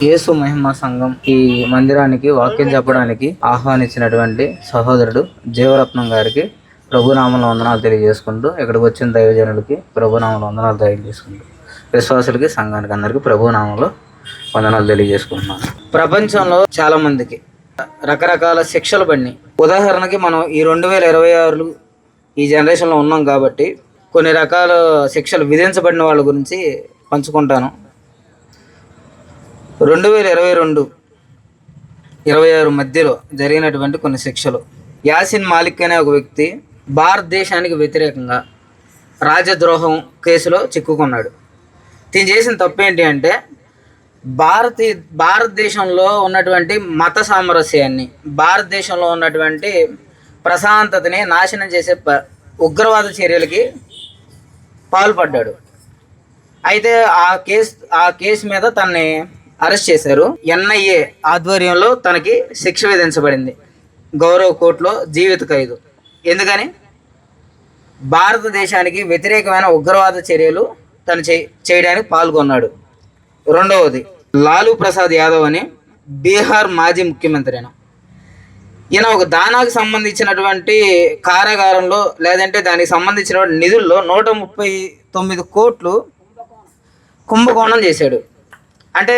యేసు మహిమ సంఘం ఈ మందిరానికి వాక్యం చెప్పడానికి ఆహ్వానించినటువంటి సహోదరుడు జీవరత్నం గారికి ప్రభునామంలో వందనాలు తెలియజేసుకుంటూ ఇక్కడికి వచ్చిన దైవజనులకి ప్రభునామంలో వందనాలు తెలియజేసుకుంటూ విశ్వాసులకి సంఘానికి అందరికీ ప్రభునామంలో వందనాలు తెలియజేసుకుంటున్నాను. ప్రపంచంలో చాలా మందికి రకరకాల శిక్షలు పడినాయి. ఉదాహరణకి మనం ఈ 2026 ఈ జనరేషన్లో ఉన్నాం కాబట్టి కొన్ని రకాల శిక్షలు విధించబడిన వాళ్ళ గురించి పంచుకుంటాను. 2022-26 మధ్యలో జరిగినటువంటి కొన్ని శిక్షలు. యాసిన్ మాలిక్ అనే ఒక వ్యక్తి భారతదేశానికి వ్యతిరేకంగా రాజద్రోహం కేసులో చిక్కుకున్నాడు. దీని చేసిన తప్పు ఏంటి అంటే భారతదేశంలో ఉన్నటువంటి మత సామరస్యాన్ని, భారతదేశంలో ఉన్నటువంటి ప్రశాంతతని నాశనం చేసే ఉగ్రవాద చర్యలకి పాల్పడ్డాడు. అయితే ఆ కేసు మీద తనని అరెస్ట్ చేశారు. NIA ఆధ్వర్యంలో తనకి శిక్ష విధించబడింది. గౌరవ కోర్టులో జీవిత ఖైదు. ఎందుకని? భారతదేశానికి వ్యతిరేకమైన ఉగ్రవాద చర్యలు తను చేయడానికి పాల్గొన్నాడు. రెండవది, లాలూ ప్రసాద్ యాదవ్ అని బీహార్ మాజీ ముఖ్యమంత్రి అయిన ఈయన ఒక దానాకు సంబంధించినటువంటి కారాగారంలో లేదంటే దానికి సంబంధించినటువంటి నిధుల్లో 139 కోట్లు కుంభకోణం చేశాడు. అంటే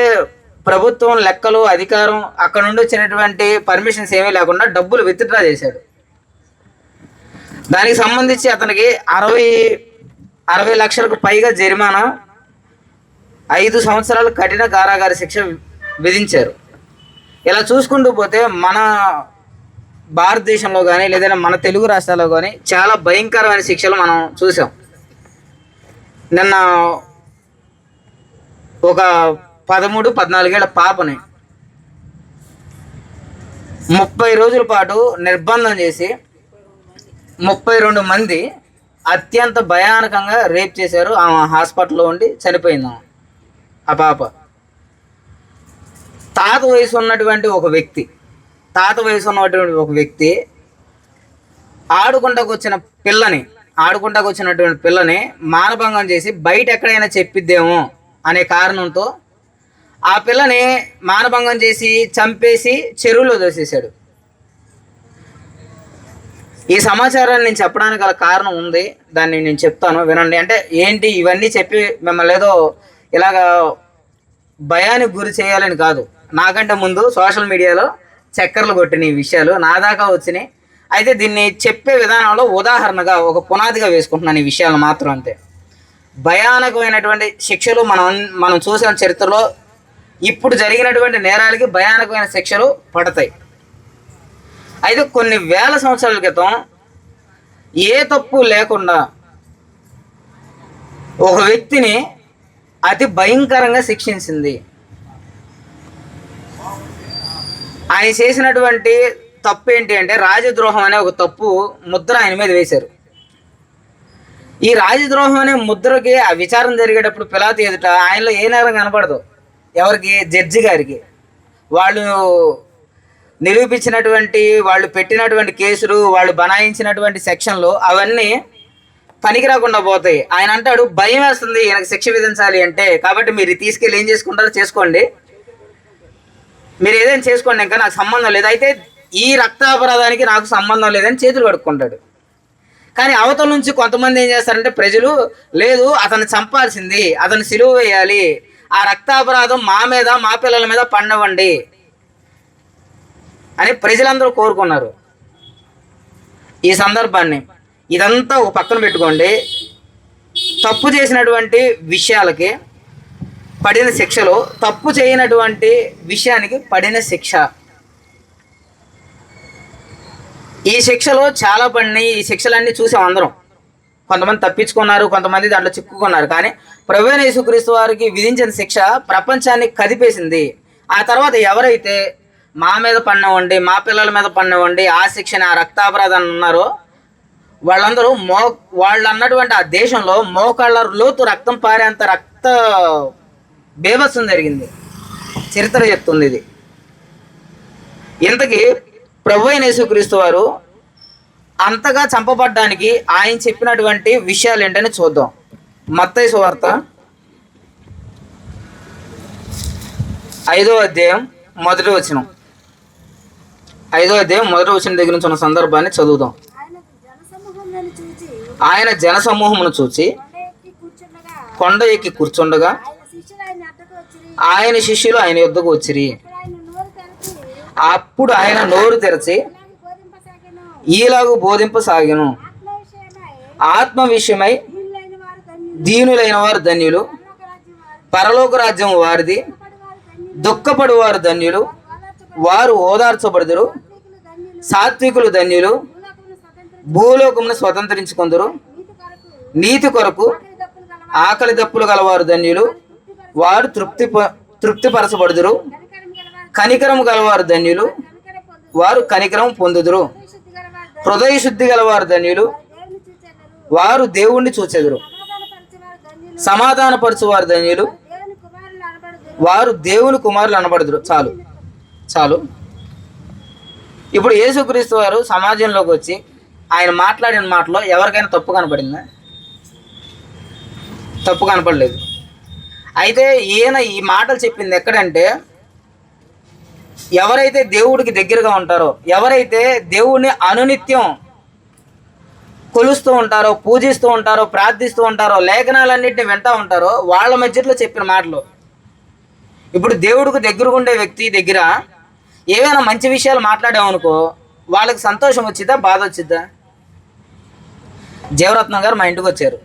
ప్రభుత్వం లెక్కలు, అధికారం, అక్కడ నుండి వచ్చినటువంటి పర్మిషన్స్ ఏమీ లేకుండా డబ్బులు విత్డ్రా చేశాడు. దానికి సంబంధించి అతనికి 60 లక్షలకు పైగా జరిమానా, 5 సంవత్సరాలు కఠిన కారాగార శిక్ష విధించారు. ఇలా చూసుకుంటూ పోతే మన భారతదేశంలో కానీ లేదంటే మన తెలుగు రాష్ట్రాల్లో కానీ చాలా భయంకరమైన శిక్షలు మనం చూసాం. నిన్న ఒక 13-14 ఏళ్ల పాపని 30 రోజుల పాటు నిర్బంధం చేసి 32 మంది అత్యంత భయానకంగా రేప్ చేశారు. ఆమె హాస్పిటల్లో ఉండి చనిపోయింది. ఆ పాప తాత వయసు ఉన్నటువంటి ఒక వ్యక్తి ఆడుకుంటాకు వచ్చినటువంటి పిల్లని మానభంగం చేసి బయట ఎక్కడైనా చెప్పిద్దేమో అనే కారణంతో ఆ పిల్లని మానభంగం చేసి చంపేసి చెరువులో దోసేశాడు. ఈ సమాచారాన్ని నేను చెప్పడానికి గల కారణం ఉంది, దాన్ని నేను చెప్తాను, వినండి. అంటే ఏంటి ఇవన్నీ చెప్పి మిమ్మల్ని ఏదో ఇలాగా భయానికి గురి చేయాలని కాదు. నాకంటే ముందు సోషల్ మీడియాలో చక్కర్లు కొట్టిన ఈ విషయాలు నా దాకా వచ్చినాయి. అయితే దీన్ని చెప్పే విధానంలో ఉదాహరణగా ఒక పునాదిగా వేసుకుంటున్నాను ఈ విషయాలు మాత్రం, అంతే. భయానకమైనటువంటి శిక్షలు మనం చూసిన చరిత్రలో ఇప్పుడు జరిగినటువంటి నేరాలకి భయానకమైన శిక్షలు పడతాయి. అయితే కొన్ని వేల సంవత్సరాల క్రితం ఏ తప్పు లేకుండా ఒక వ్యక్తిని అతి భయంకరంగా శిక్షించింది. ఆయన చేసినటువంటి తప్పు ఏంటి అంటే రాజద్రోహం అనే ఒక తప్పు ముద్ర ఆయన మీద వేశారు. ఈ రాజద్రోహం అనే ముద్రకి ఆ విచారణ జరిగేటప్పుడు పిలాతు ఎదుట ఆయనలో ఏ నేరం కనపడదు. ఎవరికి? జడ్జి గారికి. వాళ్ళు నిరూపించినటువంటి, వాళ్ళు పెట్టినటువంటి కేసులు, వాళ్ళు బనాయించినటువంటి సెక్షన్లు అవన్నీ పనికి రాకుండా పోతాయి. ఆయన అంటాడు, భయం వేస్తుంది ఈయనకు శిక్ష విధించాలి అంటే, కాబట్టి మీరు తీసుకెళ్ళి ఏం చేసుకుంటారో చేసుకోండి, మీరు ఏదైనా చేసుకోండి, ఇంకా నాకు సంబంధం లేదు, అయితే ఈ రక్తాపరాధానికి నాకు సంబంధం లేదని చేతులు కడుక్కుంటాడు. కానీ అవతల నుంచి కొంతమంది ఏం చేస్తారంటే ప్రజలు, లేదు అతను చంపాల్సింది, అతను సిలువ వేయాలి, ఆ రక్తాపరాధం మా మీద మా పిల్లల మీద పండవండి అని ప్రజలందరూ కోరుకున్నారు. ఈ సందర్భాన్ని ఇదంతా ఒక పక్కన పెట్టుకోండి. తప్పు చేసినటువంటి విషయాలకి పడిన శిక్షలు, తప్పు చేయనటువంటి విషయానికి పడిన శిక్ష, ఈ శిక్షలు చాలా పడినాయి. ఈ శిక్షలన్నీ చూసాం అందరం. కొంతమంది తప్పించుకున్నారు, కొంతమంది దాంట్లో చిక్కుకున్నారు. కానీ ప్రభువైన యేసుక్రీస్తు వారికి విధించిన శిక్ష ప్రపంచాన్ని కదిపేసింది. ఆ తర్వాత ఎవరైతే మా మీద పడినవ్వండి, మా పిల్లల మీద పడినవ్వండి, ఆ శిక్షని, ఆ రక్తాపరాధాన్ని ఉన్నారో వాళ్ళందరూ వాళ్ళు అన్నటువంటి ఆ దేశంలో మోకాళ్ళ లోతు రక్తం పారేంత రక్త బీభత్సం జరిగింది. చరిత్ర చెప్తుంది ఇది. ఇంతకీ ప్రభువైన యేసుక్రీస్తు వారు అంతగా చంపబడ్డానికి ఆయన చెప్పినటువంటి విషయాలు ఏంటని చూద్దాం. మత్తయి సువార్త 5వ అధ్యాయం 1వ వచనం. 5వ అధ్యాయం 1వ వచనం దగ్గర నుంచి ఉన్న సందర్భాన్ని చదువుదాం. ఆయన జనసమూహమును చూచి కొండ ఎక్కి కూర్చుండగా ఆయన శిష్యులు ఆయన యొద్దకు వచ్చిరి. అప్పుడు ఆయన నోరు తెరచి ఈలాగు బోధింపసాగెను. ఆత్మ విషయమై దీనులైన వారు ధన్యులు, పరలోక రాజ్యం వారిది. దుఃఖపడు వారు ధన్యులు, వారు ఓదార్చబడుదురు. సాత్వికులు ధన్యులు, భూలోకమును స్వతంత్రించుకొందురు. నీతి కొరకు ఆకలి దప్పులు గలవారు ధన్యులు, వారు తృప్తిపరచబడుదురు. కనికరము గలవారు ధన్యులు, వారు కనికరం పొందుదురు. హృదయ శుద్ధి గలవారు ధన్యులు, వారు దేవుణ్ణి చూచెదరు. సమాధానపరచువారు ధన్యులు, వారు దేవుని కుమారులు అనబడుదురు. చాలు చాలు. ఇప్పుడు యేసుక్రీస్తు వారు సమాజంలోకి వచ్చి ఆయన మాట్లాడిన మాటలో ఎవరికైనా తప్పు కనపడిందా? తప్పు కనపడలేదు. అయితే ఈయన ఈ మాటలు చెప్పింది ఎక్కడంటే, ఎవరైతే దేవుడికి దగ్గరగా ఉంటారో, ఎవరైతే దేవుడిని అనునిత్యం కొలుస్తూ ఉంటారో, పూజిస్తూ ఉంటారో, ప్రార్థిస్తూ ఉంటారో, లేఖనాలన్నింటినీ వింటూ ఉంటారో, వాళ్ళ మధ్యలో చెప్పిన మాటలు. ఇప్పుడు దేవుడికి దగ్గరగా ఉండే వ్యక్తి దగ్గర ఏవైనా మంచి విషయాలు మాట్లాడామనుకో, వాళ్ళకి సంతోషం వచ్చిద్దా, బాధ వచ్చిద్దా? జీవరత్నం గారు మా ఇంటికి వచ్చారు.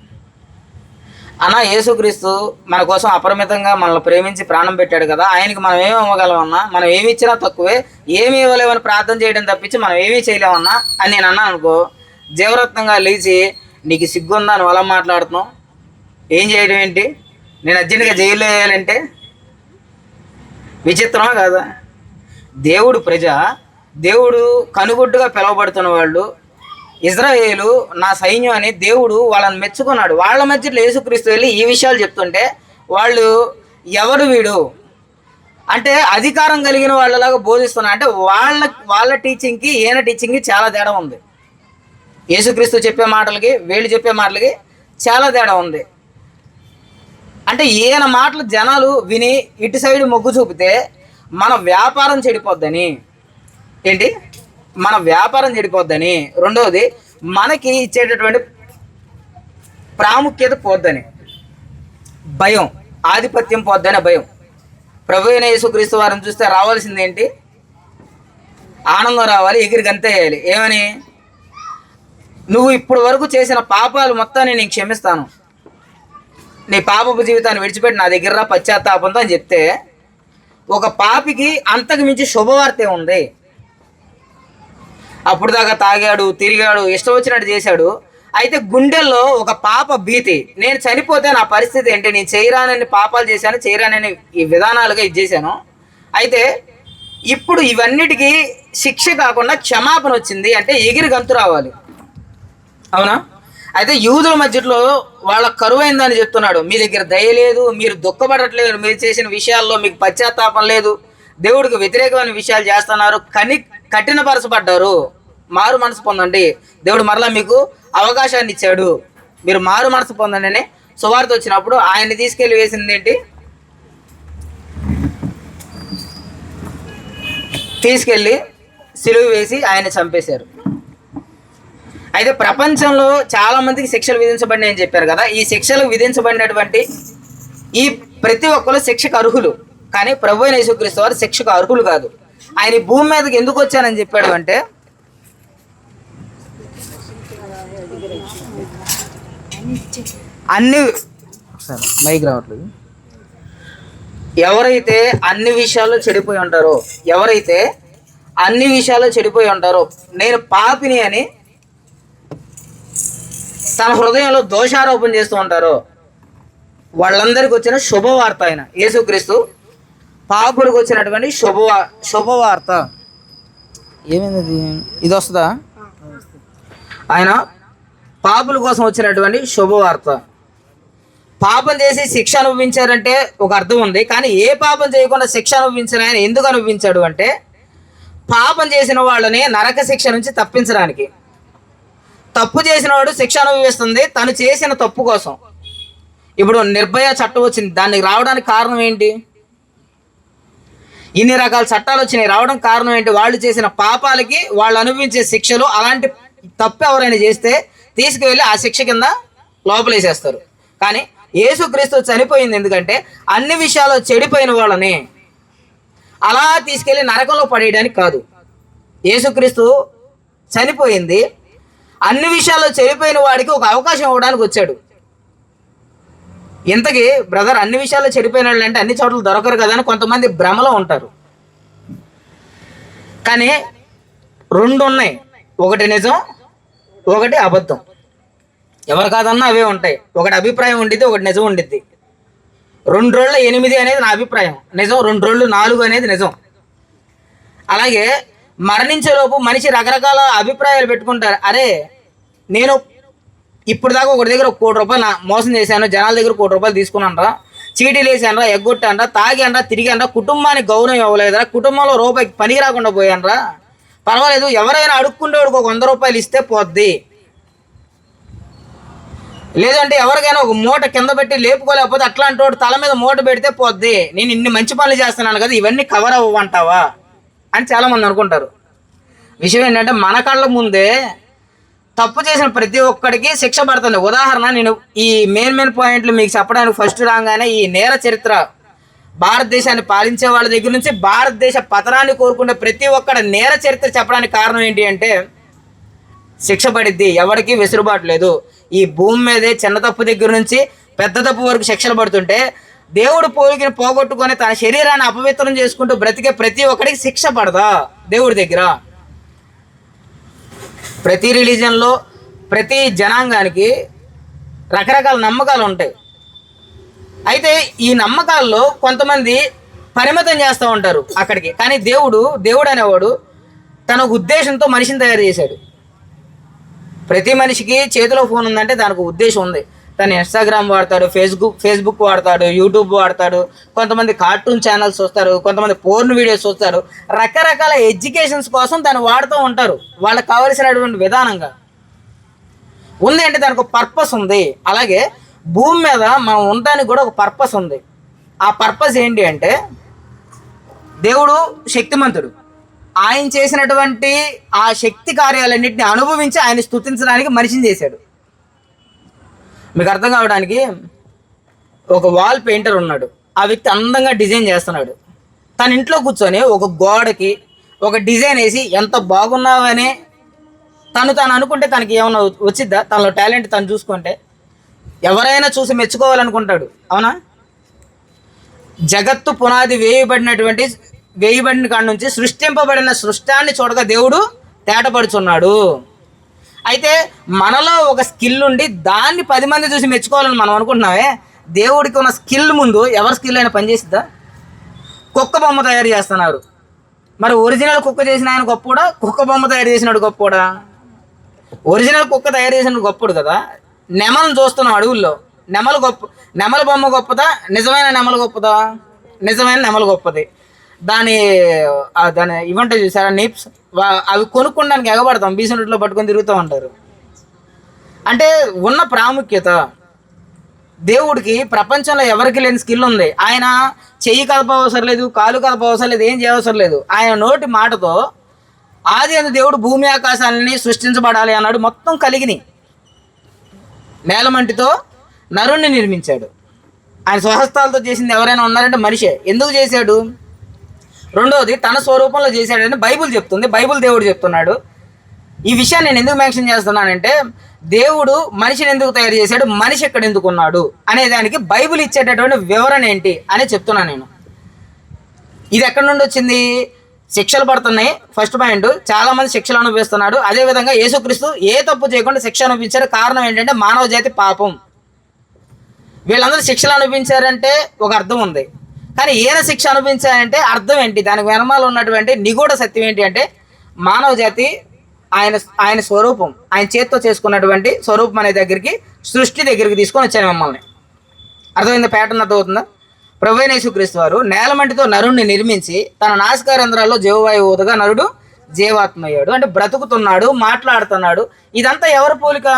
అన్న, యేసుక్రీస్తు మన కోసం అపరిమితంగా మనల్ని ప్రేమించి ప్రాణం పెట్టాడు కదా, ఆయనకి మనం ఏమి ఇవ్వగలమన్నా? మనం ఏమి ఇచ్చినా తక్కువే, ఏమి ఇవ్వలేమని ప్రార్థన చేయడం తప్పించి మనం ఏమీ చేయలేమన్నా అని నేను అన్నాను అనుకో, జీవరత్నంగా లేచి, నీకు సిగ్గుందా, నువ్వు అలా మాట్లాడుతున్నావు, ఏం చేయడం ఏంటి, నేను అర్జెంటుగా జైల్లో వేయాలంటే? విచిత్రమా కాదా? దేవుడు ప్రజ, దేవుడు కనుగొడ్డుగా పిలువబడుతున్న వాళ్ళు, ఇజ్రాయేలు నా సైన్యం అని దేవుడు వాళ్ళని మెచ్చుకున్నాడు. వాళ్ళ మధ్యలో యేసుక్రీస్తు వెళ్ళి ఈ విషయాలు చెప్తుంటే వాళ్ళు ఎవడు వీడు అంటే అధికారం కలిగిన వాళ్ళలాగా బోధిస్తున్నారు. అంటే వాళ్ళ టీచింగ్కి ఈయన టీచింగ్కి చాలా తేడా ఉంది. యేసుక్రీస్తు చెప్పే మాటలకి వీళ్ళు చెప్పే మాటలకి చాలా తేడా ఉంది. అంటే ఈయన మాటలు జనాలు విని ఇటు సైడ్ మొగ్గు చూపితే మన వ్యాపారం చెడిపోద్దని. ఏంటి? మన వ్యాపారం చెడిపోద్దని. రెండవది, మనకి ఇచ్చేటటువంటి ప్రాముఖ్యత పోద్దని, భయం, ఆధిపత్యం పోద్దని భయం. ప్రభు అయిన యేసుక్రీస్తు వారిని చూస్తే రావాల్సింది ఏంటి? ఆనందం రావాలి, ఎగిరి గంతేయాలి. ఏమని? నువ్వు ఇప్పుడు వరకు చేసిన పాపాలు మొత్తాన్ని నేను క్షమిస్తాను, నీ పాపపు జీవితాన్ని విడిచిపెట్టి నా దగ్గర పశ్చాత్తాపంతో అని చెప్తే, ఒక పాపికి అంతకు మించి శుభవార్తే ఉంది. అప్పుడు దాకా తాగాడు, తిరిగాడు, ఇష్టం వచ్చినట్టు చేశాడు. అయితే గుండెల్లో ఒక పాప భీతి, నేను చనిపోతే నా పరిస్థితి ఏంటి, నేను చేయరానని పాపాలు చేశాను, చేయరానని ఈ విధానాలుగా ఇది చేశాను. అయితే ఇప్పుడు ఇవన్నిటికీ శిక్ష కాకుండా క్షమాపణ వచ్చింది అంటే ఎగిరి గంతు రావాలి. అవునా? అయితే యూదుల మధ్యలో వాళ్ళ కరువైందని చెప్తున్నాడు. మీ దగ్గర దయ లేదు, మీరు దుఃఖపడట్లేదు, మీరు చేసిన విషయాల్లో మీకు పశ్చాత్తాపం లేదు, దేవుడికి వ్యతిరేకమైన విషయాలు చేస్తున్నారు, కఠినపరచబడ్డారు. మారు మనసు పొందండి, దేవుడు మరలా మీకు అవకాశాన్ని ఇచ్చాడు, మీరు మారు మనసు పొందండి అని సువార్త వచ్చినప్పుడు ఆయన్ని తీసుకెళ్ళి వేసింది ఏంటి? తీసుకెళ్ళి సిలువ వేసి ఆయన చంపేశారు. అయితే ప్రపంచంలో చాలామందికి శిక్షలు విధించబడినాయి అని చెప్పారు కదా. ఈ శిక్షలు విధించబడినటువంటి ఈ ప్రతి ఒక్కరు శిక్షకు అర్హులు, కానీ ప్రభు అయిన యేసుక్రీస్తు వారు శిక్షకు అర్హులు కాదు. ఆయన ఈ భూమి మీదకి ఎందుకు వచ్చానని చెప్పాడు అంటే, మైక్ రావట్లేదు. ఎవరైతే అన్ని విషయాల్లో చెడిపోయి ఉంటారో, నేను పాపిని అని తన హృదయంలో దోషారోపణ చేస్తూ ఉంటారో, వాళ్ళందరికీ వచ్చిన శుభవార్త ఆయన యేసుక్రీస్తు పాపులకు వచ్చినటువంటి శుభవార్త. ఏమైంది? ఇది వస్తుందా? ఆయన పాపుల కోసం వచ్చినటువంటి శుభవార్త. పాపం చేసి శిక్ష అనుభవించారంటే ఒక అర్థం ఉంది, కానీ ఏ పాపం చేయకుండా శిక్ష అనుభవించిన ఆయన ఎందుకు అనుభవించాడు అంటే, పాపం చేసిన వాళ్ళని నరక శిక్ష నుంచి తప్పించడానికి. తప్పు చేసిన వాడు శిక్ష అనుభవిస్తుంది తను చేసిన తప్పు కోసం. ఇప్పుడు నిర్భయ చట్టం వచ్చింది, దానికి రావడానికి కారణం ఏంటి? ఇన్ని రకాల చట్టాలు వచ్చినాయి. రావడం కారణం ఏంటి? వాళ్ళు చేసిన పాపాలకి వాళ్ళు అనుభవించే శిక్షలు. అలాంటి తప్పు ఎవరైనా చేస్తే తీసుకువెళ్ళి ఆ శిక్ష కింద లోపలేసేస్తారు. కానీ యేసుక్రీస్తు చనిపోయింది ఎందుకంటే అన్ని విషయాల్లో చెడిపోయిన వాళ్ళని అలా తీసుకెళ్ళి నరకంలో పడేయడానికి కాదు. యేసుక్రీస్తు చనిపోయింది అన్ని విషయాల్లో చెడిపోయిన వాడికి ఒక అవకాశం ఇవ్వడానికి వచ్చాడు. ఇంతకీ బ్రదర్ అన్ని విషయాల్లో చెడిపోయిన వాళ్ళు అంటే అన్ని చోట్ల దొరకరు కదా అని కొంతమంది భ్రమలో ఉంటారు. కానీ రెండు ఉన్నాయి, ఒకటి నిజం, ఒకటి అబద్ధం. ఎవరు కాదన్నా అవే ఉంటాయి. ఒకటి అభిప్రాయం ఉండిద్ది, ఒకటి నిజం ఉండిద్ది. 2 రోజుల 8 అనేది నా అభిప్రాయం నిజం, 2 రోజులు 4 అనేది నిజం. అలాగే మరణించేలోపు మనిషి రకరకాల అభిప్రాయాలు పెట్టుకుంటారు. అరే నేను ఇప్పుడు దాకా ఒకటి దగ్గర 1 కోటి రూపాయలు మోసం చేశాను, జనాల దగ్గర 1 కోటి రూపాయలు తీసుకున్నానరా, చీటీలు వేసానరా, ఎగ్గొట్టానరా, తాగానరా, తిరిగానరా, కుటుంబానికి గౌరవం ఇవ్వలేదురా, కుటుంబంలో రూపాయికి పనికి రాకుండా పోయానరా, పర్వాలేదు ఎవరైనా అడుక్కుండేవాడికి ఒక 100 రూపాయలు ఇస్తే పోద్ది, లేదంటే ఎవరికైనా ఒక మూట కింద పెట్టి లేపుకోలేకపోతే అట్లాంటి వాడు తల మీద మూట పెడితే పోద్ది, నేను ఇన్ని మంచి పనులు చేస్తున్నాను కదా ఇవన్నీ కవర్ అవ్వంటావా అని చాలామంది అనుకుంటారు. విషయం ఏంటంటే మన కళ్ళ ముందే తప్పు చేసిన ప్రతి ఒక్కడికి శిక్ష పడుతుంది. ఉదాహరణ నేను ఈ మెయిన్ పాయింట్లు మీకు చెప్పడానికి ఫస్ట్ రాగానే ఈ నేర చరిత్ర భారతదేశాన్ని పాలించే వాళ్ళ దగ్గర నుంచి భారతదేశ పతనాన్ని కోరుకునే ప్రతి ఒక్కడి నేర చరిత్ర చెప్పడానికి కారణం ఏంటి అంటే శిక్ష పడిద్ది, ఎవరికి వెసులుబాటు లేదు. ఈ భూమి మీదే చిన్న తప్పు దగ్గర నుంచి పెద్ద తప్పు వరకు శిక్షలు పడుతుంటే దేవుడు పోలికని పోగొట్టుకొని తన శరీరాన్ని అపవిత్రం చేసుకుంటూ బ్రతికే ప్రతి ఒక్కడికి శిక్ష పడదా దేవుడి దగ్గర? ప్రతి రిలీజన్లో ప్రతి జనాంగానికి రకరకాల నమ్మకాలు ఉంటాయి. అయితే ఈ నమ్మకాల్లో కొంతమంది పరిమితం చేస్తూ ఉంటారు అక్కడికి. కానీ దేవుడు అనేవాడు తన ఉద్దేశంతో మనిషిని తయారు చేశాడు. ప్రతి మనిషికి చేతిలో ఫోన్ ఉందంటే దానికి ఉద్దేశం ఉంది. తను ఇన్స్టాగ్రామ్ వాడతాడు, ఫేస్బుక్ వాడతాడు, యూట్యూబ్ వాడతాడు, కొంతమంది కార్టూన్ ఛానల్స్ చూస్తారు, కొంతమంది పోర్న్ వీడియోస్ చూస్తారు, రకరకాల ఎడ్యుకేషన్స్ కోసం దాన్ని వాడుతూ ఉంటారు వాళ్ళకి కావలసినటువంటి విధానంగా. ఉంది అంటే దానికి ఒక పర్పస్ ఉంది. అలాగే భూమి మీద మనం ఉండడానికి కూడా ఒక పర్పస్ ఉంది. ఆ పర్పస్ ఏంటి అంటే దేవుడు శక్తిమంతుడు, ఆయన చేసినటువంటి ఆ శక్తి కార్యాలన్నింటినీ అనుభవించి ఆయన స్తుతించడానికి మనిషిని చేశాడు. మీకు అర్థం కావడానికి ఒక వాల్ పెయింటర్ ఉన్నాడు, ఆ వ్యక్తి అందంగా డిజైన్ చేస్తున్నాడు. తన ఇంట్లో కూర్చొని ఒక గోడకి ఒక డిజైన్ వేసి ఎంత బాగున్నావని తను అనుకుంటే తనకి ఏమైనా వచ్చిద్దా? తనలో టాలెంట్ తను చూసుకుంటే ఎవరైనా చూసి మెచ్చుకోవాలనుకుంటాడు, అవునా? జగత్తు పునాది వేయబడిన కాడ నుంచి సృష్టింపబడిన సృష్టాన్ని చూడగా దేవుడు తేటపడుచున్నాడు. అయితే మనలో ఒక స్కిల్ ఉండి దాన్ని 10 మంది చూసి మెచ్చుకోవాలని మనం అనుకుంటున్నామే. దేవుడికి ఉన్న స్కిల్ ముందు ఎవరి స్కిల్ అయినా పనిచేస్తుందా? కుక్క బొమ్మ తయారు చేస్తున్నారు, మరి ఒరిజినల్ కుక్క చేసిన ఆయన గొప్పడా, కుక్క బొమ్మ తయారు చేసినాడు గొప్పడా? ఒరిజినల్ కుక్క తయారు చేసినాడు గొప్పడు కదా. నెమలను చూస్తున్నాం అడవుల్లో, నెమల బొమ్మ గొప్పదా, నిజమైన నెమల గొప్పదా? నిజమైన నెమల గొప్పది. దాని ఇవంటే చూసారా నిప్స్, అవి కొనుక్కోడానికి ఎగబడతాం, బీసెంట్లో పట్టుకొని తిరుగుతూ ఉంటారు. అంటే ఉన్న ప్రాముఖ్యత దేవుడికి ప్రపంచంలో ఎవరికి లేని స్కిల్ ఉంది. ఆయన చెయ్యి కలప అవసరం లేదు, కాలు కలప అవసరం లేదు, ఏం చేయవసరం లేదు. ఆయన నోటి మాటతో ఆది అని దేవుడు భూమి ఆకాశాలని సృష్టించబడాలి అన్నాడు. మొత్తం కలిగిని నేలమంటితో నరుణ్ణి నిర్మించాడు. ఆయన స్వహస్తాలతో చేసింది ఎవరైనా ఉన్నారంటే మనిషే. ఎందుకు చేశాడు? రెండోది తన స్వరూపంలో చేశాడని బైబుల్ చెప్తుంది, బైబుల్ దేవుడు చెప్తున్నాడు. ఈ విషయాన్ని నేను ఎందుకు మెన్షన్ చేస్తున్నానంటే దేవుడు మనిషిని ఎందుకు తయారు చేశాడు, మనిషి ఎక్కడ ఎందుకు ఉన్నాడు అనే దానికి బైబుల్ ఇచ్చేటటువంటి వివరణ ఏంటి అని చెప్తున్నాను నేను. ఇది ఎక్కడి నుండి వచ్చింది? శిక్షలు పడుతున్నాయి ఫస్ట్ పాయింట్, చాలామంది శిక్షలు అనుభవిస్తున్నాడు. అదేవిధంగా యేసుక్రీస్తు ఏ తప్పు చేయకుండా శిక్ష అనుభవించారు. కారణం ఏంటంటే మానవ జాతి పాపం. వీళ్ళందరూ శిక్షలు అనుభవించారంటే ఒక అర్థం ఉంది, కానీ ఈయన శిక్ష అనుభవించారంటే అర్థం ఏంటి? దానికి వెనమాల ఉన్నటువంటి నిగూఢ సత్యం ఏంటి అంటే మానవ జాతి ఆయన స్వరూపం, ఆయన చేతితో చేసుకున్నటువంటి స్వరూపం అనే దగ్గరికి, సృష్టి దగ్గరికి తీసుకొని వచ్చాను మిమ్మల్ని. అర్థమైందా? ప్యాటర్న్ అర్థమవుతుందా? ప్రభువైన యేసుక్రీస్తు వారు నేలమంటితో నరుణ్ణి నిర్మించి తన నాసికారంధ్రాల్లో జీవవాయువు ఊదగా నరుడు జీవాత్మ అయ్యాడు. అంటే బ్రతుకుతున్నాడు, మాట్లాడుతున్నాడు. ఇదంతా ఎవరి పోలిక?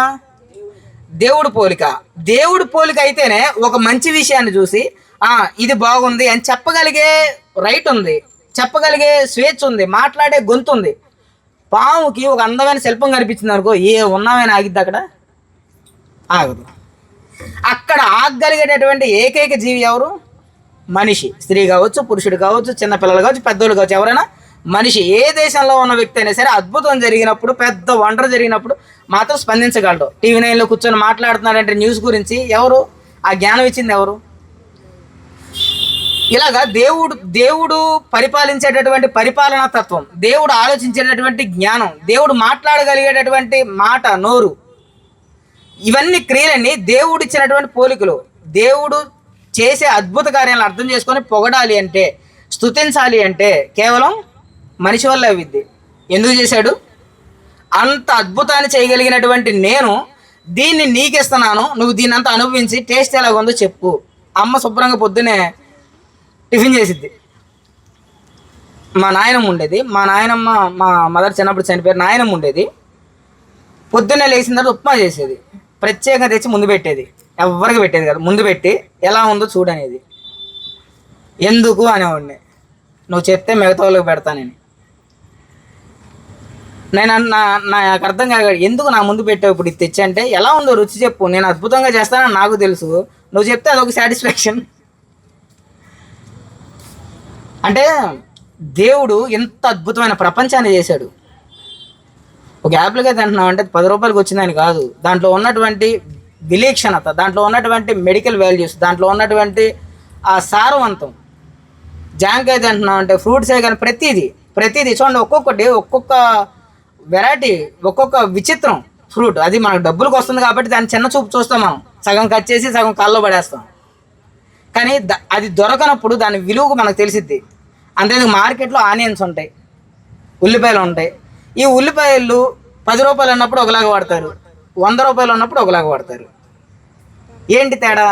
దేవుడు పోలిక. దేవుడు పోలిక అయితేనే ఒక మంచి విషయాన్ని చూసి ఇది బాగుంది అని చెప్పగలిగే రైట్ ఉంది, చెప్పగలిగే స్వేచ్ఛ ఉంది, మాట్లాడే గొంతు ఉంది. పాముకి ఒక అందమైన శిల్పం కనిపించింది అనుకో, ఏ ఉన్నామని ఆగిద్ది అక్కడ? ఆగదు. అక్కడ ఆగగలిగేటటువంటి ఏకైక జీవి ఎవరు? మనిషి. స్త్రీ కావచ్చు, పురుషుడు కావచ్చు, చిన్నపిల్లలు కావచ్చు, పెద్దోళ్ళు కావచ్చు, ఎవరైనా మనిషి. ఏ దేశంలో ఉన్న వ్యక్తి అయినా సరే అద్భుతం జరిగినప్పుడు, పెద్ద వండర్ జరిగినప్పుడు మాత్రం స్పందించగలడు. టీవీ 9లో కూర్చొని మాట్లాడుతున్నాడంటే న్యూస్ గురించి, ఎవరు ఆ జ్ఞానం ఇచ్చింది? ఎవరు? ఇలాగా దేవుడు పరిపాలించేటటువంటి పరిపాలనా తత్వం, దేవుడు ఆలోచించేటటువంటి జ్ఞానం, దేవుడు మాట్లాడగలిగేటటువంటి మాట, నోరు, ఇవన్నీ క్రియలన్నీ దేవుడు ఇచ్చినటువంటి పోలికలు. దేవుడు చేసే అద్భుత కార్యాలను అర్థం చేసుకొని పొగడాలి అంటే, స్తుతించాలి అంటే కేవలం మనిషి వల్ల అవిద్ది. ఎందుకు చేశాడు? అంత అద్భుతాన్ని చేయగలిగినటువంటి నేను దీన్ని నీకిస్తున్నాను, నువ్వు దీన్ని అంతా అనుభవించి టేస్ట్ ఎలాగుందో చెప్పు. అమ్మ శుభ్రంగా పొద్దునే టిఫిన్ చేసిద్ది. మా నాయనమ్మ ఉండేది, మా నాయనమ్మ, మా మదర్ చిన్నప్పుడు చనిపోయారు, నాయనమ్మ ఉండేది. పొద్దున్నే లేచిన తర్వాత ఉప్మా చేసేది, ప్రత్యేకంగా తెచ్చి ముందు పెట్టేది. ఎవరికి పెట్టేది కదా, ముందు పెట్టి ఎలా ఉందో చూడనేది. ఎందుకు అనేవాడిని, నువ్వు చెప్తే మిగతా వాళ్ళకి పెడతానని. నాకు అర్థం కాదు, ఎందుకు నా ముందు పెట్టావు ఇప్పుడు ఇది తెచ్చి అంటే, ఎలా ఉందో రుచి చెప్పు, నేను అద్భుతంగా చేస్తానని నాకు తెలుసు, నువ్వు చెప్తే అదొక సాటిస్ఫాక్షన్. అంటే దేవుడు ఎంత అద్భుతమైన ప్రపంచాన్ని చేశాడు. ఒక యాప్లుగా తింటున్నావు అంటే 10 రూపాయలకి వచ్చిందని కాదు, దాంట్లో ఉన్నటువంటి విలక్షణత, దాంట్లో ఉన్నటువంటి మెడికల్ వాల్యూస్, దాంట్లో ఉన్నటువంటి ఆ సారవంతం. జాంకాయ తింటున్నావు అంటే, ఫ్రూట్సే కానీ ప్రతిదీ చూడండి, ఒక్కొక్క వెరైటీ, ఒక్కొక్క విచిత్రం ఫ్రూట్. అది మనకు డబ్బులకు వస్తుంది కాబట్టి దాన్ని చిన్న చూపు చూస్తాం, మనం సగం కట్ చేసి సగం కాల్లో పడేస్తాం. కానీ అది దొరకనప్పుడు దాని విలువ మనకు తెలిసిద్ది. అంతేందుకు మార్కెట్లో ఆనియన్స్ ఉంటాయి, ఉల్లిపాయలు ఉంటాయి. ఈ ఉల్లిపాయలు 10 రూపాయలు అన్నప్పుడు ఒకలాగా వాడతారు, 100 రూపాయలు ఉన్నప్పుడు ఒకలాగా వాడతారు. ఏంటి తేడా?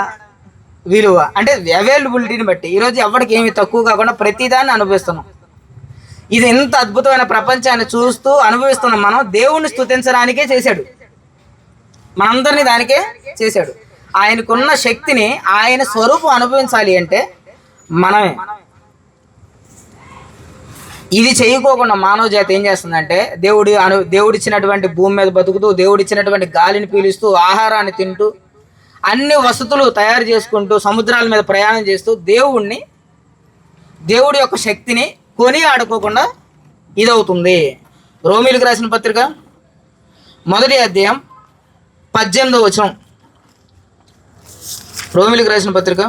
విలువ. అంటే అవైలబిలిటీని బట్టి ఈరోజు ఎవరికి ఏమి తక్కువ కాకుండా ప్రతిదాన్ని అనుభవిస్తున్నాం. ఇది ఎంత అద్భుతమైన ప్రపంచాన్ని చూస్తూ అనుభవిస్తున్నాం. మనం దేవుణ్ణి స్తుతించడానికే చేశాడు, మనందరినీ దానికే చేశాడు. ఆయనకున్న శక్తిని, ఆయన స్వరూపం అనుభవించాలి అంటే మనమే. ఇది చేయకోకుండా మానవ జాతి ఏం చేస్తుందంటే, దేవుడిచ్చినటువంటి భూమి మీద బతుకుతూ, దేవుడిచ్చినటువంటి గాలిని పీలుస్తూ, ఆహారాన్ని తింటూ, అన్ని వసతులు తయారు చేసుకుంటూ, సముద్రాల మీద ప్రయాణం చేస్తూ దేవుడి యొక్క శక్తిని కొని ఆడుకోకుండా ఇదవుతుంది. రోమీలకు రాసిన పత్రిక 1వ అధ్యాయం 18వ వచనం. రోమీలకు రాసిన పత్రిక,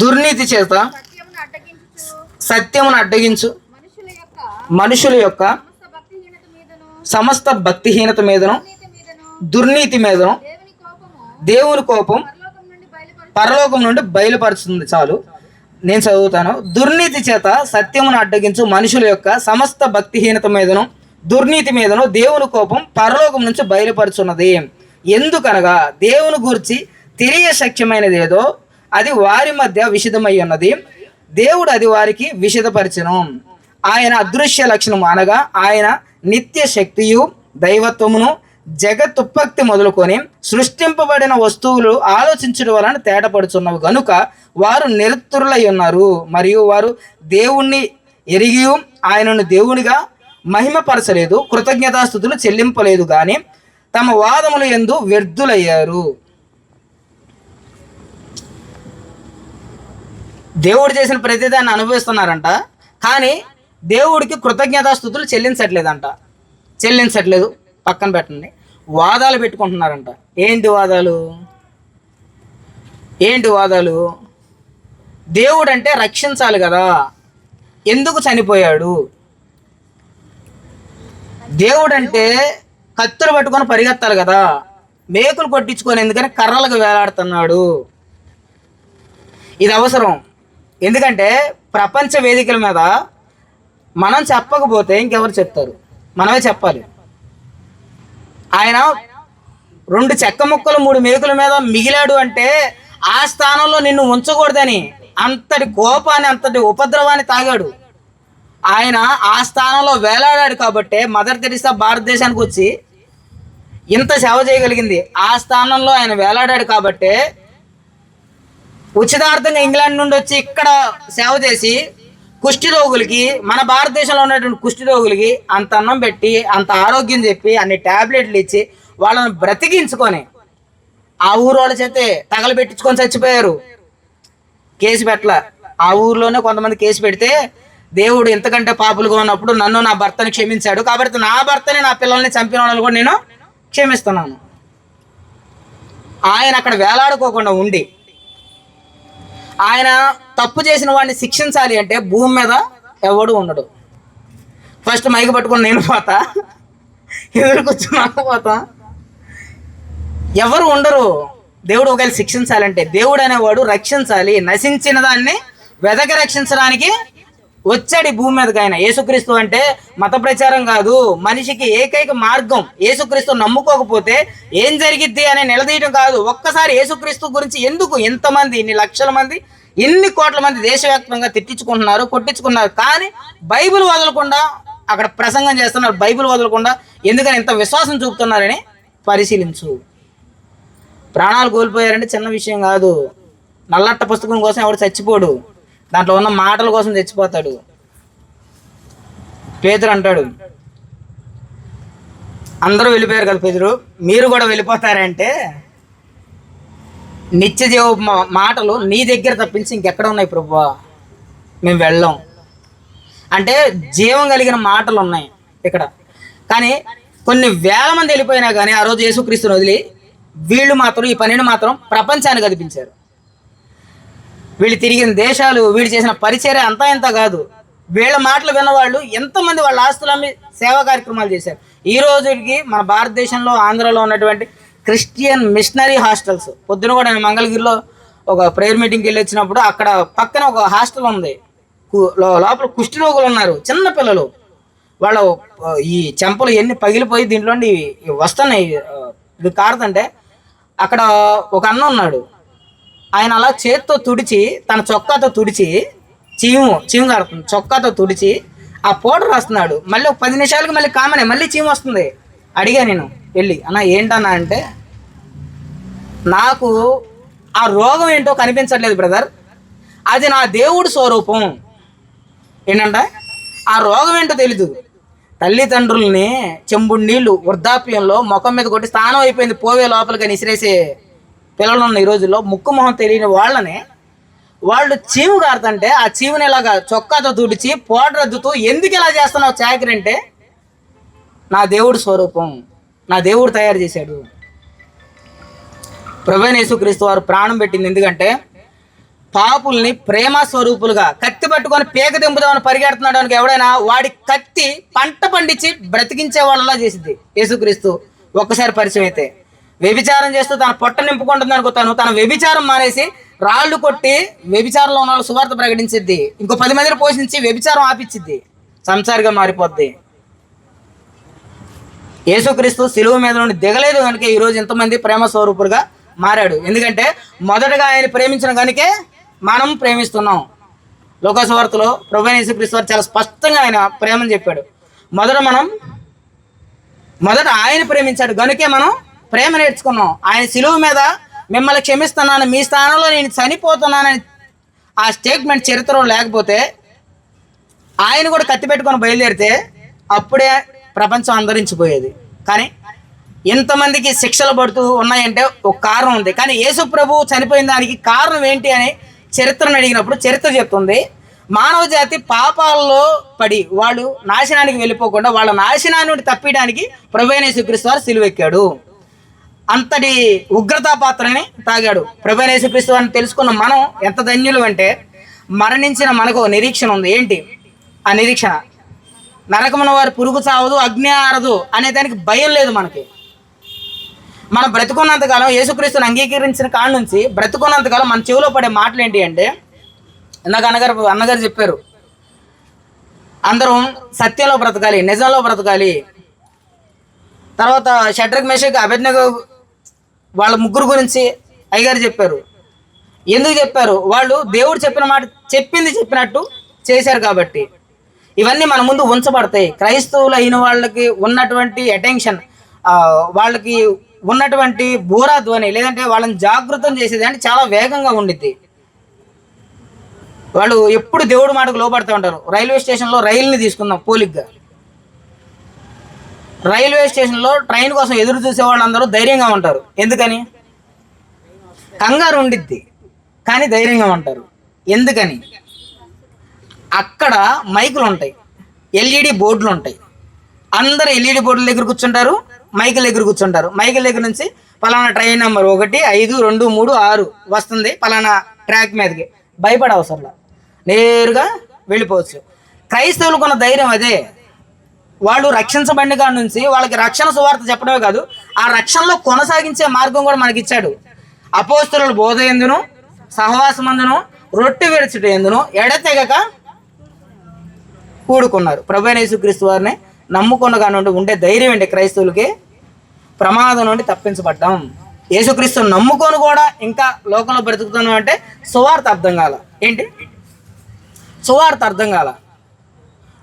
దుర్నీతి చేత సత్యమును అడ్డగించు మనుషుల యొక్క సమస్త భక్తిహీనత మీదను దుర్నీతి మీదను దేవుని కోపం పరలోకం నుండి బయలుపరుస్తుంది. చాలు, నేను చదువుతాను. దుర్నీతి చేత సత్యమును అడ్డగించు మనుషుల యొక్క సమస్త భక్తిహీనత మీదను దుర్నీతి మీదను దేవుని కోపం పరలోకం నుంచి బయలుపరుచున్నది. ఎందుకనగా దేవుని గూర్చి తెలియశక్యమైనది ఏదో అది వారి మధ్య విషిదమై ఉన్నది, దేవుడు అది వారికి విషిదపరిచెను. ఆయన అదృశ్య లక్షణము అనగా ఆయన నిత్య శక్తియు దైవత్వమును జగత్తుత్పత్తి మొదలుకొని సృష్టింపబడిన వస్తువులు ఆలోచించడం వలన తేటపడుచున్నవి గనుక వారు నిరుత్తరులై ఉన్నారు. మరియు వారు దేవుణ్ణి ఎరిగి ఆయనను దేవునిగా మహిమపరచలేదు, కృతజ్ఞతాస్తుతులు చెల్లింపలేదు, కానీ తమ వాదముల యందు వ్యర్థులయ్యారు. దేవుడు చేసిన ప్రతిదాన్ని అనుభవిస్తున్నారంట, కానీ దేవుడికి కృతజ్ఞతాస్తుతులు చెల్లించట్లేదు. పక్కన పెట్టండి, వాదాలు పెట్టుకుంటున్నారంట. ఏంటి వాదాలు? దేవుడు అంటే రక్షించాలి కదా, ఎందుకు చనిపోయాడు? దేవుడు అంటే కత్తులు పట్టుకొని పరిగెత్తాలి కదా, మేకులు కొట్టించుకొని ఎందుకని కర్రలకు వేలాడుతున్నాడు? ఇది అవసరం. ఎందుకంటే ప్రపంచ వేదికల మీద మనం చెప్పకపోతే ఇంకెవరు చెప్తారు? మనమే చెప్పాలి. ఆయన 2 చెక్క ముక్కలు 3 మేకుల మీద మిగిలాడు అంటే ఆ స్థానంలో నిన్ను ఉంచకూడదని అంతటి కోపాన్ని, అంతటి ఉపద్రవాన్ని తాగాడు. ఆయన ఆ స్థానంలో వేలాడాడు కాబట్టే మదర్ తెరిసా భారతదేశానికి వచ్చి ఇంత సేవ చేయగలిగింది. ఆ స్థానంలో ఆయన వేలాడాడు కాబట్టే ఉచితార్థంగా ఇంగ్లాండ్ నుండి వచ్చి ఇక్కడ సేవ చేసి కుష్టి రోగులకి, మన భారతదేశంలో ఉన్నటువంటి కుష్టి రోగులకి అంత అన్నం పెట్టి, అంత ఆరోగ్యం చెప్పి, అన్ని ట్యాబ్లెట్లు ఇచ్చి వాళ్ళని బ్రతికించుకొని ఆ ఊరు వాళ్ళ చేతే తగలబెట్టించుకొని చచ్చిపోయారు. కేసు పెట్టల. ఆ ఊర్లోనే కొంతమంది కేసు పెడితే దేవుడు ఎంతకంటే పాపులుగా ఉన్నప్పుడు నన్ను, నా భర్తని క్షమించాడు, కాబట్టి నా భర్తని, నా పిల్లల్ని చంపిన వాళ్ళని కూడా నేను క్షమిస్తున్నాను. ఆయన అక్కడ వేలాడుకోకుండా ఉండి ఆయన తప్పు చేసిన వాడిని శిక్షించాలి అంటే భూమి మీద ఎవడు ఉండడు. ఫస్ట్ మైకి పట్టుకొని నేను పోతా, ఎదురుకొచ్చి పోతా, ఎవరు ఉండరు. దేవుడు ఒకవేళ శిక్షించాలంటే, దేవుడు అనేవాడు రక్షించాలి, నశించిన దాన్ని వెదకి రక్షించడానికి వచ్చాడు ఈ భూమి మీదకి. ఆయన యేసుక్రీస్తు అంటే మత ప్రచారం కాదు, మనిషికి ఏకైక మార్గం. యేసుక్రీస్తు నమ్ముకోకపోతే ఏం జరిగిద్ది అని నిలదీయడం కాదు. ఒక్కసారి యేసుక్రీస్తు గురించి ఎందుకు ఇంతమంది, ఇన్ని లక్షల మంది, ఇన్ని కోట్ల మంది దేశవ్యాప్తంగా తిట్టించుకుంటున్నారు, కొట్టించుకున్నారు, కానీ బైబిల్ వదలకుండా అక్కడ ప్రసంగం చేస్తున్నారు. బైబిల్ వదలకుండా ఎందుకని ఇంత విశ్వాసం చూపుతున్నారని పరిశీలించు. ప్రాణాలు కోల్పోయారంటే చిన్న విషయం కాదు. నల్లట్ట పుస్తకం కోసం ఎవడు చచ్చిపోడు, దాంట్లో ఉన్న మాటల కోసం చచ్చిపోతాడు. పేతురు అంటాడు, అందరూ వెళ్ళిపోయారు కదా పేతురు, మీరు కూడా వెళ్ళిపోతారంటే నిత్య జీవ మాటలు నీ దగ్గర తప్పించి ఇంకెక్కడ ఉన్నాయి ప్రభువా, మేము వెళ్ళాం అంటే జీవం కలిగిన మాటలు ఉన్నాయి ఇక్కడ. కానీ కొన్ని వేల మంది వెళ్ళిపోయినా కానీ ఆ రోజు యేసుక్రీస్తుని వదిలి వీళ్ళు మాత్రం, ఈ పనిని మాత్రం ప్రపంచానికి కనిపించారు. వీళ్ళు తిరిగిన దేశాలు, వీళ్ళు చేసిన పరిచర్య అంతా ఇంత కాదు. వీళ్ళ మాటలు విన్నవాళ్ళు ఎంతమంది వాళ్ళ ఆస్తులమ్మి సేవా కార్యక్రమాలు చేశారు. ఈ రోజుకి మన భారతదేశంలో, ఆంధ్రాలో ఉన్నటువంటి క్రిస్టియన్ మిషనరీ హాస్టల్స్, పొద్దున కూడా నేను మంగళగిరిలో ఒక ప్రేయర్ మీటింగ్కి వెళ్ళి వచ్చినప్పుడు అక్కడ పక్కన ఒక హాస్టల్ ఉంది. లోపల కుష్టి రోగులు ఉన్నారు, చిన్న పిల్లలు. వాళ్ళ ఈ చెంపలు ఎన్ని పగిలిపోయి దీంట్లో వస్తున్నాయి, ఇది కారుతుంటే అక్కడ ఒక అన్న ఉన్నాడు. ఆయన అలా చేత్తో తుడిచి, తన చొక్కాతో తుడిచి, చీము కారుతుంది, చొక్కాతో తుడిచి ఆ పౌడర్ రాస్తున్నాడు. మళ్ళీ ఒక 10 నిమిషాలకి మళ్ళీ కామనే, మళ్ళీ చీము వస్తుంది. అడిగా నేను వెళ్ళి, అన్న ఏంటన్నా అంటే, నాకు ఆ రోగం ఏంటో కనిపించట్లేదు బ్రదర్, అది నా దేవుడి స్వరూపం. ఏంటంటే ఆ రోగం ఏంటో తెలీదు. తల్లిదండ్రుల్ని చెంబుడు నీళ్లు వృద్ధాప్యంలో ముఖం మీద కొట్టి స్నానం అయిపోయింది పోవే లోపలికి ఇసిరేసే పిల్లలు ఉన్న ఈ రోజుల్లో ముక్కు మొహం తెలియని వాళ్ళని వాళ్ళు చీము కారుతుంటే ఆ చీముని ఇలాగా చొక్కాతో తుడిచి పౌడర్ అద్దుతూ ఎందుకు ఇలా చేస్తున్నావు చాకరీ అంటే, నా దేవుడి స్వరూపం, నా దేవుడు తయారు చేశాడు. ప్రభువైన యేసుక్రీస్తు వారు ప్రాణం పెట్టింది ఎందుకంటే పాపుల్ని ప్రేమ స్వరూపులుగా, కత్తి పట్టుకొని పేక దింపుదామని పరిగెడుతున్నాడు అనుకో ఎవడైనా, వాడి కత్తి పంట పండించి బ్రతికించే వాళ్ళలా చేసింది యేసుక్రీస్తు ఒక్కసారి పరిచయం అయితే. వ్యభిచారం చేస్తూ తన పొట్ట నింపుకుంటుంది అనుకుంటాను, తన వ్యభిచారం మానేసి రాళ్ళు కొట్టి వ్యభిచారంలో ఉన్న వాళ్ళు సువార్త ప్రకటించిద్ది, ఇంకో 10 మందిని పోషించి వ్యభిచారం ఆపిచ్చిద్ది, సంసారిగా మారిపోద్ది. యేసుక్రీస్తు సిలువ మీద నుండి దిగలేదు కనుక ఈరోజు ఇంతమంది ప్రేమ స్వరూపులుగా మారాడు. ఎందుకంటే మొదటగా ఆయన ప్రేమించిన కనుకే మనం ప్రేమిస్తున్నాం. లోకసువార్తలో ప్రభువైన యేసుక్రీస్తు వారు చాలా స్పష్టంగా ఆయన ప్రేమని చెప్పాడు. మొదట ఆయన ప్రేమించాడు కనుకే మనం ప్రేమ నేర్చుకున్నాం. ఆయన సిలువ మీద మిమ్మల్ని క్షమిస్తున్నాను, మీ స్థానంలో నేను చనిపోతున్నానని ఆ స్టేట్మెంట్ చరిత్రలో లేకపోతే, ఆయన కూడా కత్తి పెట్టుకొని బయలుదేరితే అప్పుడే ప్రపంచం అంతరించిపోయేది. కానీ ఎంతమందికి శిక్షలు పడుతూ ఉన్నాయంటే ఒక కారణం ఉంది. కానీ యేసు ప్రభువు చనిపోయిన దానికి కారణం ఏంటి అని చరిత్రను అడిగినప్పుడు చరిత్ర చెప్తుంది, మానవ జాతి పాపాల్లో పడి వాళ్ళు నాశనానికి వెళ్ళిపోకుండా వాళ్ళ నాశనాన్ని నుండి తప్పించడానికి ప్రభువైన యేసుక్రీస్తు వారు సిలువెక్కాడు. అంతటి ఉగ్రతా పాత్రని తాగాడు. ప్రభువైన యేసుక్రీస్తు వారిని తెలుసుకున్న మనం ఎంత ధన్యులు అంటే, మరణించిన మనకు నిరీక్షణ ఉంది. ఏంటి ఆ నిరీక్షణ? నరకమున వారి పురుగు చావదు, అగ్ని ఆరదు అనే దానికి భయం లేదు మనకి. మనం బ్రతుకున్నంతకాలం, యేసుక్రీస్తుని అంగీకరించిన కాడ నుంచి బ్రతుకున్నంతకాలం మన చెవిలో పడే మాటలు ఏంటి అంటే, ఇందాక అన్నగారు చెప్పారు, అందరం సత్యంలో బ్రతకాలి, నిజంలో బ్రతకాలి. తర్వాత షడ్రక్ మేషక్ అబేద్నెగో వాళ్ళ ముగ్గురు గురించి అయ్యగారు చెప్పారు. ఎందుకు చెప్పారు? వాళ్ళు దేవుడు చెప్పిన మాట చెప్పినట్టు చేశారు కాబట్టి. ఇవన్నీ మన ముందు ఉంచబడతాయి. క్రైస్తవులు అయిన వాళ్ళకి ఉన్నటువంటి అటెన్షన్, వాళ్ళకి ఉన్నటువంటి బూరా ధ్వని, లేదంటే వాళ్ళని జాగృతం చేసేది అంటే చాలా వేగంగా ఉండిద్ది. వాళ్ళు ఎప్పుడు దేవుడి మాటకు లోపడుతూ ఉంటారు. రైల్వే స్టేషన్లో రైలుని తీసుకుందాం పోలిగ్గా. రైల్వే స్టేషన్లో ట్రైన్ కోసం ఎదురు చూసే వాళ్ళందరూ ధైర్యంగా ఉంటారు. ఎందుకని? కంగారు ఉండిద్ది కానీ ధైర్యంగా ఉంటారు. ఎందుకని? అక్కడ మైకులు ఉంటాయి, ఎల్ఈడి బోర్డులు ఉంటాయి. అందరూ ఎల్ఈడి బోర్డుల దగ్గర కూర్చుంటారు, మైకుల దగ్గర కూర్చుంటారు. మైకుల దగ్గర నుంచి పలానా ట్రైన్ నెంబర్ 1 5 2 3 6 వస్తుంది పలానా ట్రాక్ మీదకి, భయపడే అవసరంలా నేరుగా వెళ్ళిపోవచ్చు. క్రైస్తవులకు ఉన్న ధైర్యం అదే. వాళ్ళు రక్షించబడిన కాడి నుంచి వాళ్ళకి రక్షణ సువార్త చెప్పడమే కాదు, ఆ రక్షణలో కొనసాగించే మార్గం కూడా మనకి ఇచ్చాడు. అపోస్తలుల బోధ ఎందును, సహవాసమందును, రొట్టె విరచుట ఎందును ఎడతెగక కూడుకున్నారు. ప్రభువైన యేసుక్రీస్తు వారిని నమ్ముకున్న కానుండి ఉండే ధైర్యం ఏంటి క్రైస్తవులకి? ప్రమాదం నుండి తప్పించబడ్డాం. యేసుక్రీస్తుని నమ్ముకొని కూడా ఇంకా లోకంలో బ్రతుకుతున్నాం అంటే సువార్త అర్థం కాల. ఏంటి సువార్త అర్థం కాల.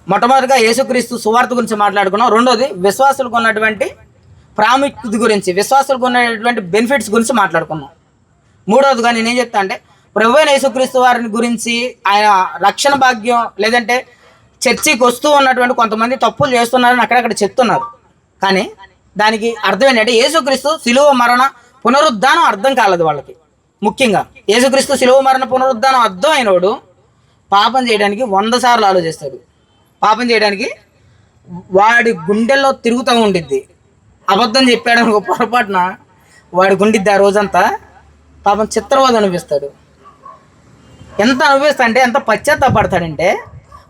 మొట్టమొదటిగా యేసుక్రీస్తు సువార్త గురించి మాట్లాడుకున్నాం. రెండోది విశ్వాసులకు ఉన్నటువంటి ప్రాముఖ్యత గురించి, విశ్వాసులకు ఉన్నటువంటి బెనిఫిట్స్ గురించి మాట్లాడుకున్నాం. మూడవదిగా నేనేం చెప్తా అంటే ప్రభువైన యేసుక్రీస్తు వారిని గురించి, ఆయన రక్షణ భాగ్యం, లేదంటే చర్చికి వస్తూ ఉన్నటువంటి కొంతమంది తప్పులు చేస్తున్నారని అక్కడక్కడ చెప్తున్నారు. కానీ దానికి అర్థం ఏంటంటే యేసుక్రీస్తు శిలువ మరణ పునరుద్ధానం అర్థం కాలేదు వాళ్ళకి. ముఖ్యంగా యేసుక్రీస్తు శిలువ మరణ పునరుద్ధానం అర్థం అయినోడు పాపం చేయడానికి 100 సార్లు ఆలోచిస్తాడు. పాపం చేయడానికి వాడి గుండెల్లో తిరుగుతూ ఉండిద్ది. అబద్ధం చెప్పాడని పొరపాటున వాడి గుండిద్ది ఆ రోజంతా. పాపం చిత్రవద అనిపిస్తాడు. ఎంత అనిపిస్తా అంటే ఎంత పశ్చాత్తాపడతాడంటే,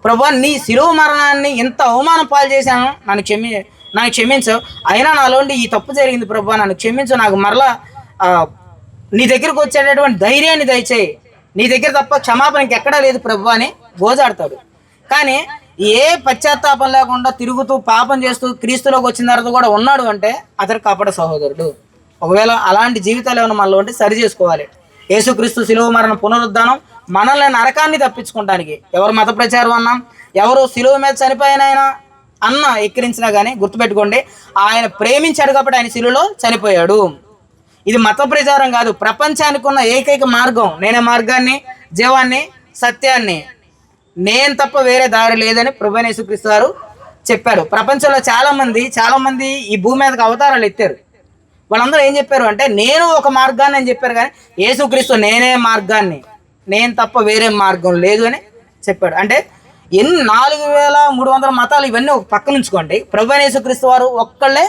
ప్రభువా నీ శిలువ మరణాన్ని ఎంత అవమానం పాలు చేశాను, నన్ను క్షమించు, అయినా నాలోండి ఈ తప్పు జరిగింది ప్రభువా, నన్ను క్షమించు, నాకు మరలా నీ దగ్గరకు వచ్చేటటువంటి ధైర్యాన్ని దయచేయి, నీ దగ్గర తప్ప క్షమాపణ ఇంకెక్కడా లేదు ప్రభువా అని గోజాడతాడు. కానీ ఏ పశ్చాత్తాపం లేకుండా తిరుగుతూ పాపం చేస్తూ క్రీస్తులోకి వచ్చిన తర్వాత కూడా ఉన్నాడు అంటే అతడు కపట సహోదరుడు. ఒకవేళ అలాంటి జీవితాలు ఏమైనా మనలో ఉంటే సరి చేసుకోవాలి. యేసుక్రీస్తు శిలువ మరణ పునరుద్ధానం మనల్ని నరకాన్ని తప్పించుకోవడానికి. ఎవరు మత ప్రచారం అన్నాం, ఎవరు శిలువ మీద చనిపోయినైనా అన్న ఎక్కిరించినా కానీ గుర్తుపెట్టుకోండి, ఆయన ప్రేమించాడు కాబట్టి ఆయన శిలువలో చనిపోయాడు. ఇది మత ప్రచారం కాదు, ప్రపంచానికి ఉన్న ఏకైక మార్గం, నేనే మార్గాన్ని, జీవాన్ని, సత్యాన్ని, నేను తప్ప వేరే దారి లేదని ప్రభువైన యేసుక్రీస్తు గారు చెప్పారు. ప్రపంచంలో చాలామంది ఈ భూమి మీదకి అవతారాలు ఎత్తారు. వాళ్ళందరూ ఏం చెప్పారు అంటే నేను ఒక మార్గాన్ని అని చెప్పారు, కానీ యేసుక్రీస్తు నేనే మార్గాన్ని, నేను తప్ప వేరే మార్గం లేదు అని చెప్పాడు. అంటే 4300 మతాలు ఇవన్నీ ఒక పక్కన ఉంచుకోండి, ప్రభువైన యేసుక్రీస్తు వారు ఒక్కళ్ళే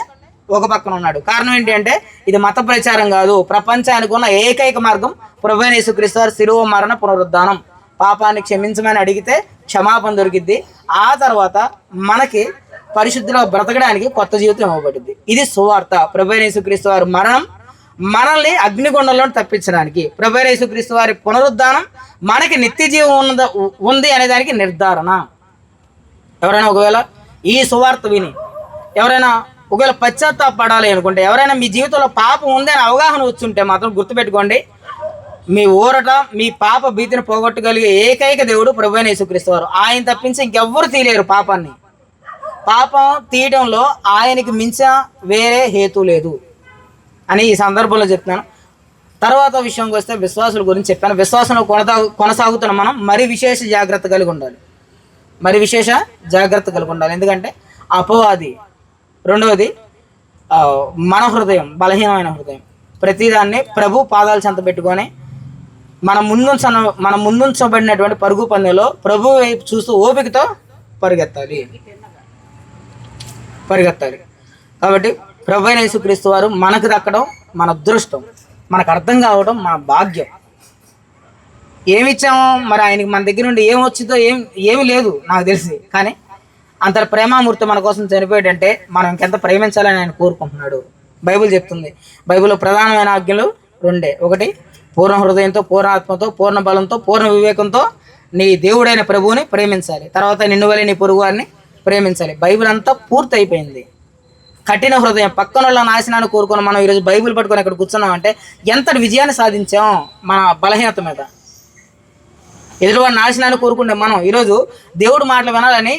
ఒక పక్కన ఉన్నాడు. కారణం ఏంటి అంటే ఇది మత ప్రచారం కాదు, ప్రపంచానికి ఉన్న ఏకైక మార్గం ప్రభువైన యేసుక్రీస్తు వారు శిలువ మరణ పునరుద్ధానం. పాపాన్ని క్షమించమని అడిగితే క్షమాపణ దొరికిద్ది. ఆ తర్వాత మనకి పరిశుద్ధిలో బ్రతకడానికి కొత్త జీవితం ఇవ్వబడింది. ఇది సువార్త. ప్రభువైన యేసుక్రీస్తు వారి మరణం మనల్ని అగ్నిగుండంలో తప్పించడానికి, ప్రభువైన యేసుక్రీస్తు వారి పునరుద్ధానం మనకి నిత్య జీవం ఉంది అనే దానికి నిర్ధారణ. ఎవరైనా ఒకవేళ ఈ సువార్త విని ఎవరైనా ఒకవేళ పశ్చాత్తాపడాలి అనుకుంటే, ఎవరైనా మీ జీవితంలో పాపం ఉంది అని అవగాహన వచ్చుంటే మాత్రం గుర్తుపెట్టుకోండి, మీ ఊరట, మీ పాప భీతిని పోగొట్టగలిగే ఏకైక దేవుడు ప్రభువైన యేసుక్రీస్తు వారు. ఆయన తప్పించి ఇంకెవ్వరు తీయలేరు పాపాన్ని. పాపం తీయడంలో ఆయనకి మించిన వేరే హేతు లేదు అని ఈ సందర్భంలో చెప్తున్నాను. తర్వాత విషయంకి వస్తే విశ్వాసుల గురించి చెప్పాను. విశ్వాసంలో కొనసాగుతున్న మనం మరి విశేష జాగ్రత్త కలిగి ఉండాలి. ఎందుకంటే అపవాది, రెండవది మన హృదయం, బలహీనమైన హృదయం. ప్రతిదాన్ని ప్రభు పాదాలు చెంత పెట్టుకొని మన ముందుంచబడినటువంటి పరుగు పందెంలో ప్రభు వైపు చూస్తూ ఓపికతో పరిగెత్తాలి. కాబట్టి ప్రభువైన యేసుక్రీస్తు వారు మనకు దక్కడం మన అదృష్టం, మనకు అర్థం కావడం మన భాగ్యం. ఏమి ఇచ్చామో మరి ఆయనకి మన దగ్గర నుండి ఏం వచ్చిందో ఏమీ లేదు నాకు తెలిసి, కానీ అంత ప్రేమామూర్తి మన కోసం చనిపోయాడంటే మనం ఇంకెంత ప్రేమించాలని ఆయన కోరుకుంటున్నాడు. బైబిల్ చెప్తుంది. బైబిల్లో ప్రధానమైన ఆజ్ఞలు 2. ఒకటి, పూర్ణ హృదయంతో, పూర్ణ ఆత్మతో, పూర్ణ బలంతో, పూర్ణ వివేకంతో నీ దేవుడైన ప్రభువుని ప్రేమించాలి. తర్వాత నిన్ను వలె నీ పొరుగు వారిని ప్రేమించాలి. బైబిల్ అంతా పూర్తి అయిపోయింది. కఠిన హృదయం, పక్కన వాళ్ళ నాశనాన్ని కోరుకుని మనం ఈరోజు బైబిల్ పట్టుకొని ఇక్కడ కూర్చున్నామంటే ఎంతటి విజయాన్ని సాధించాం మన బలహీనత మీద. ఎదురువాడి నాశనాన్ని కోరుకుంటే మనం ఈరోజు దేవుడు మాటలు వినాలని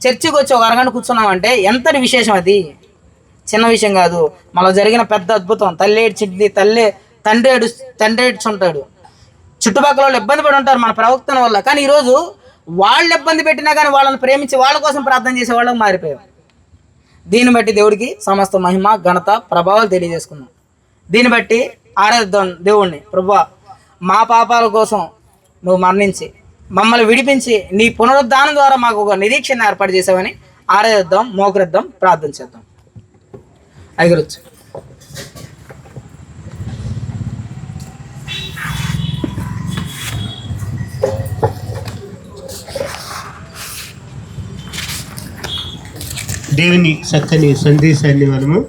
చర్చికి వచ్చి ఒక అరగంట కూర్చున్నామంటే ఎంతటి విశేషం అది. చిన్న విషయం కాదు. మనలో జరిగిన పెద్ద అద్భుతం. తల్లి ఏడ్చింది, తండ్రి ఏడ్చుంటాడు. చుట్టుపక్కల వాళ్ళు ఇబ్బంది పడి ఉంటారు మన ప్రవక్తన వల్ల. కానీ ఈరోజు వాళ్ళు ఇబ్బంది పెట్టినా కానీ వాళ్ళని ప్రేమించి వాళ్ళ కోసం ప్రార్థన చేసే వాళ్ళకి మారిపోయాం. దీన్ని బట్టి దేవుడికి సమస్త మహిమ ఘనత ప్రభావాలు తెలియజేసుకున్నాం. దీన్ని బట్టి ఆరాధిద్దాం దేవుణ్ణి. ప్రభువా, మా పాపాల కోసం నువ్వు మరణించి మమ్మల్ని విడిపించి నీ పునరుద్ధానం ద్వారా మాకు ఒక నిరీక్షణ ఏర్పాటు చేసావని ఆరాధిద్దాం, మోకరిద్దాం, ప్రార్థన చేద్దాం. ఐగురొచ్చు. దేవుని చక్కని సందేశాన్ని మనము